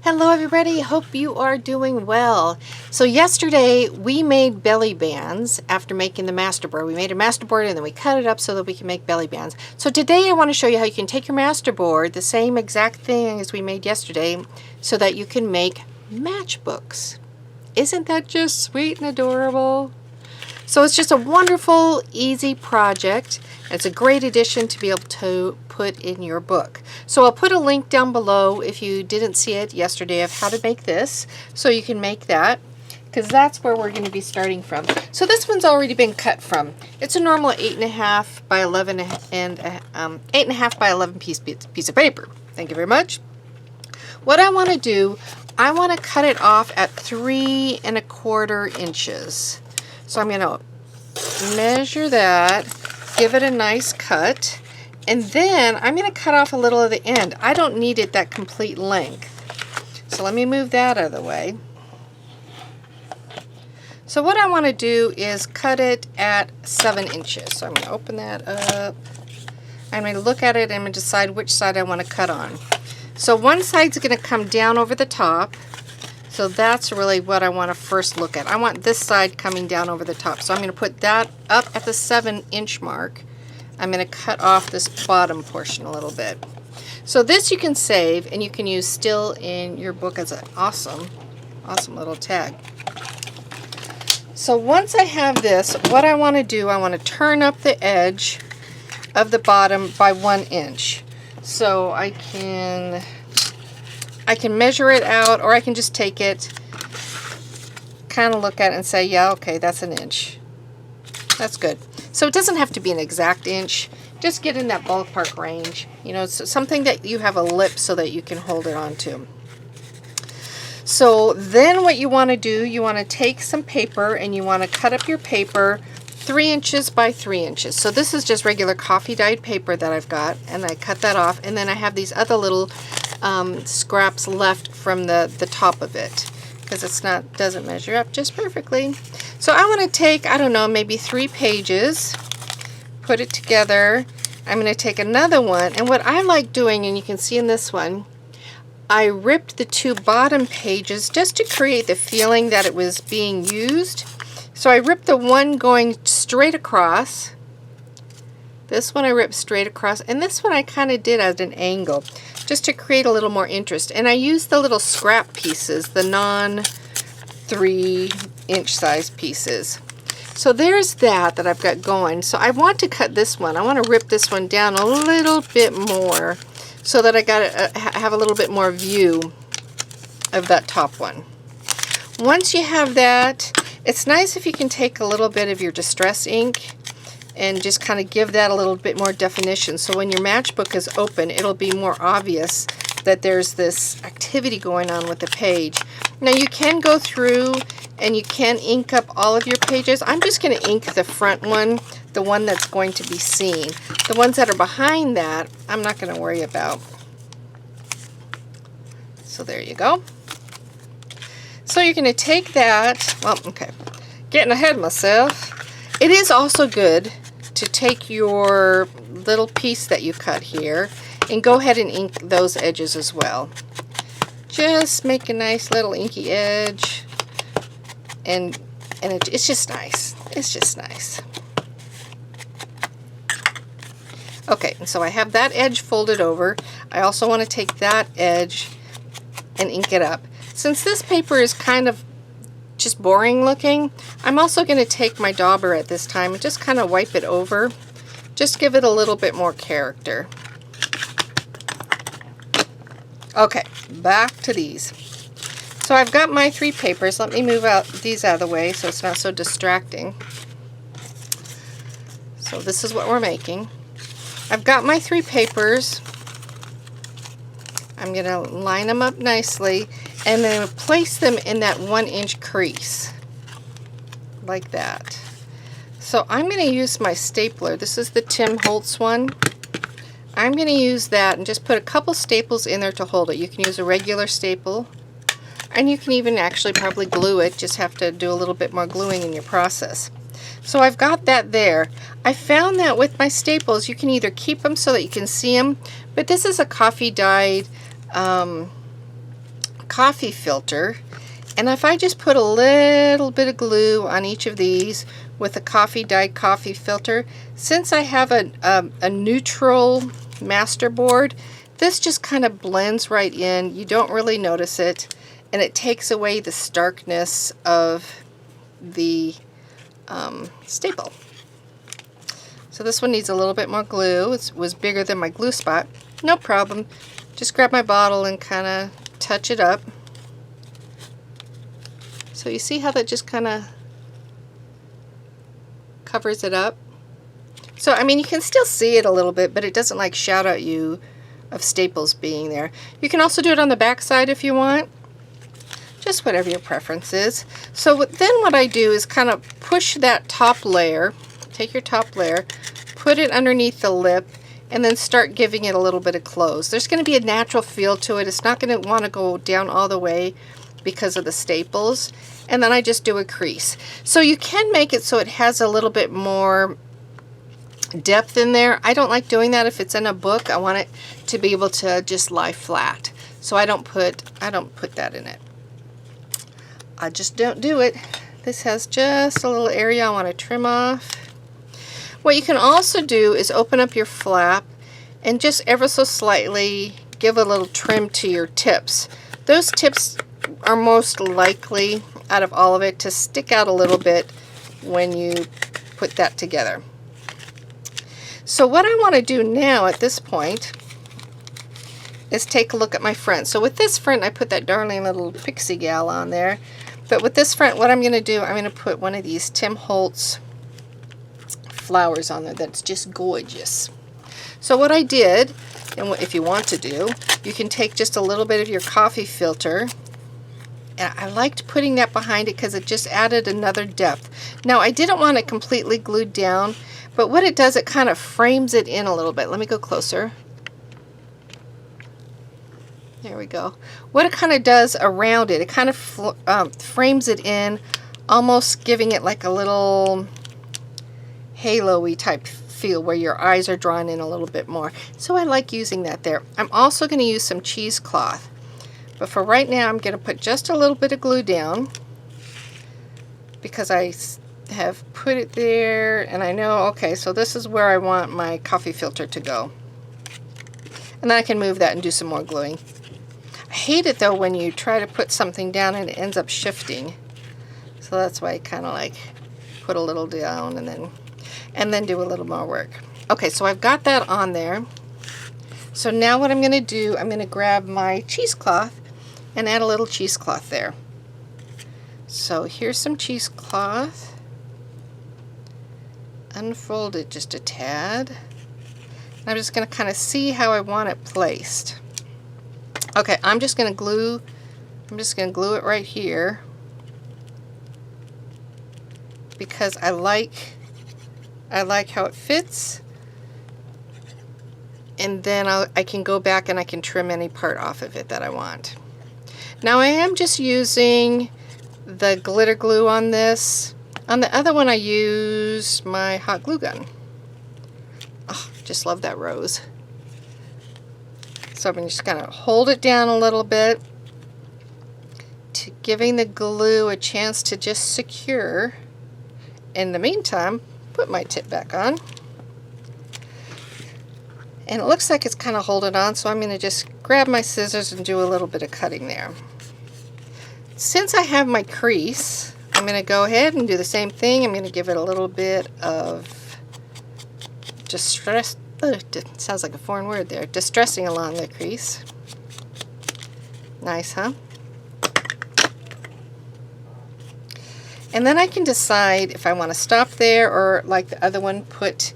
Hello everybody, hope you are doing well. So yesterday we made belly bands after making the masterboard. We made a masterboard and then we cut it up so that we can make belly bands. So today I want to show you how you can take your masterboard, the same exact thing as we made yesterday, so that you can make matchbooks. Isn't that just sweet and adorable? So it's just a wonderful, easy project. It's a great addition to be able to put in your book. So I'll put a link down below if you didn't see it yesterday of how to make this, so you can make that, because that's where we're going to be starting from. So this one's already been cut from. It's a normal 8.5 by 11 and 8.5 by 11 piece of paper. Thank you very much. What I want to do, I want to cut it off at 3 1/4 inches. So I'm going to measure that, give it a nice cut, and then I'm going to cut off a little of the end. I don't need it that complete length. So let me move that out of the way. So what I want to do is cut it at 7 inches. So I'm going to open that up. I'm going to look at it and I'm going to decide which side I want to cut on. So one side's going to come down over the top. So that's really what I want to first look at. I want this side coming down over the top. So I'm going to put that up at the 7-inch mark. I'm going to cut off this bottom portion a little bit. So this you can save and you can use still in your book as an awesome little tag. So once I have this, what I want to do, I want to turn up the edge of the bottom by 1 inch. So I can measure it out, or I can just take it, kind of look at it and say, yeah, okay, that's 1 inch. That's good. So it doesn't have to be an exact inch. Just get in that ballpark range. You know, it's something that you have a lip so that you can hold it onto. So then what you want to do, you want to take some paper and you want to cut up your paper 3 inches by 3 inches. So this is just regular coffee dyed paper that I've got, and I cut that off, and then I have these other little scraps left from the top of it, because doesn't measure up just perfectly. So I want to take, I don't know, maybe 3 pages, put it together. I'm going to take another one, and what I like doing, and you can see in this one, I ripped the 2 bottom pages just to create the feeling that it was being used. So I ripped the one going straight across. This one I ripped straight across, and this one I kind of did at an angle, just to create a little more interest. And I used the little scrap pieces, the non-3-inch size pieces. So there's that I've got going. So I want to cut this one. I want to rip this one down a little bit more so that I have a little bit more view of that top one. Once you have that, it's nice if you can take a little bit of your distress ink and just kind of give that a little bit more definition. So when your matchbook is open, it'll be more obvious that there's this activity going on with the page. Now you can go through and you can ink up all of your pages. I'm just going to ink the front one, the one that's going to be seen. The ones that are behind that, I'm not going to worry about. So there you go. So you're going to take that, well, okay, getting ahead of myself. It is also good to take your little piece that you cut here and go ahead and ink those edges as well. Just make a nice little inky edge, and it's just nice. It's just nice. Okay, so I have that edge folded over. I also want to take that edge and ink it up. Since this paper is kind of just boring looking, I'm also going to take my dauber at this time and just kind of wipe it over. Just give it a little bit more character. Okay, back to these. So I've got my 3 papers. Let me move these out of the way so it's not so distracting. So this is what we're making. I've got my 3 papers. I'm going to line them up nicely and then place them in that 1-inch crease, like that. So I'm going to use my stapler. This is the Tim Holtz one. I'm going to use that and just put a couple staples in there to hold it. You can use a regular staple, and you can even actually probably glue it. Just have to do a little bit more gluing in your process. So I've got that there. I found that with my staples, you can either keep them so that you can see them, but this is a coffee dyed coffee filter, and if I just put a little bit of glue on each of these with a dyed coffee filter, since I have a neutral master board, this just kind of blends right in. You don't really notice it, and it takes away the starkness of the staple. So this one needs a little bit more glue. It was bigger than my glue spot. No problem. Just grab my bottle and kind of touch it up. So you see how that just kind of covers it up? So I mean, you can still see it a little bit, but it doesn't like shout at you of staples being there. You can also do it on the back side if you want. Just whatever your preference is. So then what I do is kind of push that top layer, take your top layer, put it underneath the lip, and then start giving it a little bit of close. There's going to be a natural feel to it. It's not going to want to go down all the way because of the staples. And then I just do a crease. So you can make it so it has a little bit more depth in there. I don't like doing that if it's in a book. I want it to be able to just lie flat. So I don't put that in it. I just don't do it. This has just a little area I want to trim off. What you can also do is open up your flap and just ever so slightly give a little trim to your tips. Those tips are most likely, out of all of it, to stick out a little bit when you put that together. So what I want to do now at this point is take a look at my front. So with this front, I put that darling little pixie gal on there. But with this front, what I'm going to do, I'm going to put one of these Tim Holtz flowers on there that's just gorgeous. So what I did, and if you want to do, you can take just a little bit of your coffee filter, and I liked putting that behind it because it just added another depth. Now I didn't want it completely glued down, but what it does, it kind of frames it in a little bit. Let me go closer. There we go. What it kind of does around it, it kind of frames it in, almost giving it like a little halo-y type feel where your eyes are drawn in a little bit more. So I like using that there. I'm also going to use some cheesecloth. But for right now, I'm going to put just a little bit of glue down because I have put it there, and I know, okay, so this is where I want my coffee filter to go. And then I can move that and do some more gluing. I hate it though when you try to put something down and it ends up shifting. So that's why I kind of like put a little down and then do a little more work. Okay, so I've got that on there. So now what I'm going to do, I'm going to grab my cheesecloth and add a little cheesecloth there. So here's some cheesecloth. Unfold it just a tad. And I'm just going to kind of see how I want it placed. Okay, I'm just going to glue it right here because I like how it fits, and then I can go back and I can trim any part off of it that I want. Now I am just using the glitter glue on this. On the other one I use my hot glue gun. Oh, just love that rose. So I'm just going to hold it down a little bit, giving the glue a chance to just secure. In the meantime, put my tip back on. And it looks like it's kind of holding on, so I'm going to just grab my scissors and do a little bit of cutting there. Since I have my crease, I'm going to go ahead and do the same thing. I'm going to give it a little bit of distress. It sounds like a foreign word there. Distressing along the crease. Nice, huh? And then I can decide if I want to stop there or, like the other one, put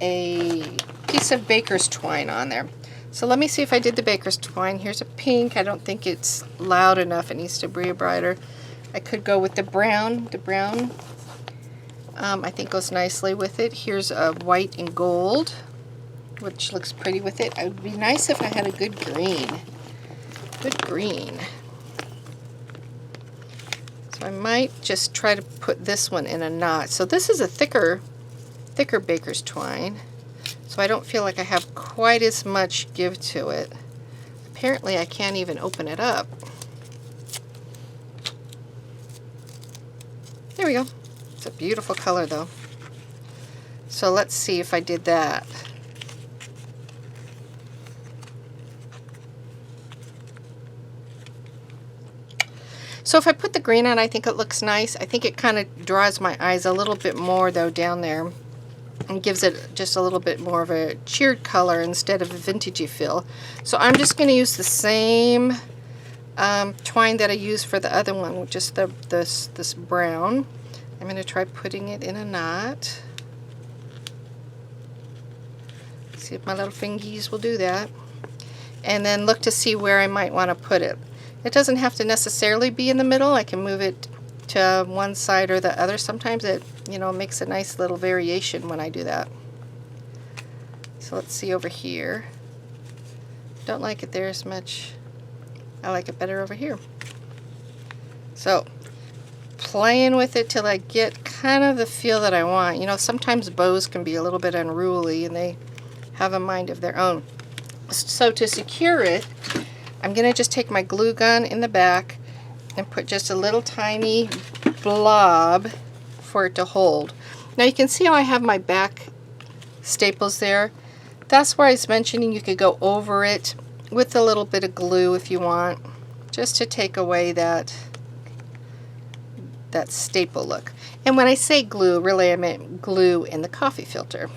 a piece of baker's twine on there. So let me see if I did the baker's twine. Here's a pink. I don't think it's loud enough. It needs to be brighter. I could go with the brown. The brown I think goes nicely with it. Here's a white and gold, which looks pretty with it. It would be nice if I had a good green. Good green. So I might just try to put this one in a knot. So this is a thicker baker's twine. So I don't feel like I have quite as much give to it. Apparently I can't even open it up. There we go. It's a beautiful color though. So let's see if I did that. So if I put the green on, I think it looks nice. I think it kind of draws my eyes a little bit more though down there and gives it just a little bit more of a cheered color instead of a vintagey feel. So I'm just going to use the same twine that I used for the other one, just this brown. I'm going to try putting it in a knot. See if my little fingies will do that. And then look to see where I might want to put it. It doesn't have to necessarily be in the middle. I can move it to one side or the other. Sometimes it, you know, makes a nice little variation when I do that. So let's see over here. Don't like it there as much. I like it better over here. So playing with it till I get kind of the feel that I want. You know, sometimes bows can be a little bit unruly and they have a mind of their own. So to secure it, I'm going to just take my glue gun in the back and put just a little tiny blob for it to hold. Now you can see how I have my back staples there. That's where I was mentioning you could go over it with a little bit of glue if you want, just to take away that staple look. And when I say glue, really I meant glue in the coffee filter.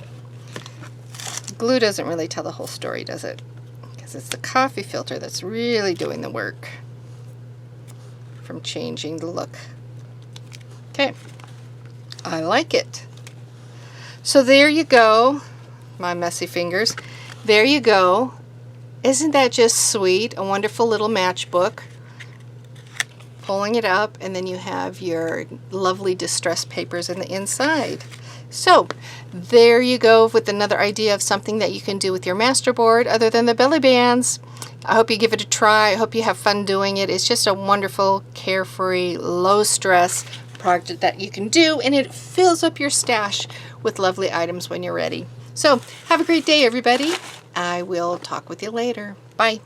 Glue doesn't really tell the whole story, does it? Because it's the coffee filter that's really doing the work from changing the look. Okay, I like it. So there you go, my messy fingers. There you go. Isn't that just sweet? A wonderful little matchbook. Pulling it up, and then you have your lovely distress papers in the inside. So there you go with another idea of something that you can do with your masterboard other than the belly bands. I hope you give it a try. I hope you have fun doing it. It's just a wonderful, carefree, low stress project that you can do, and it fills up your stash with lovely items when you're ready. So have a great day, everybody. I will talk with you later. Bye.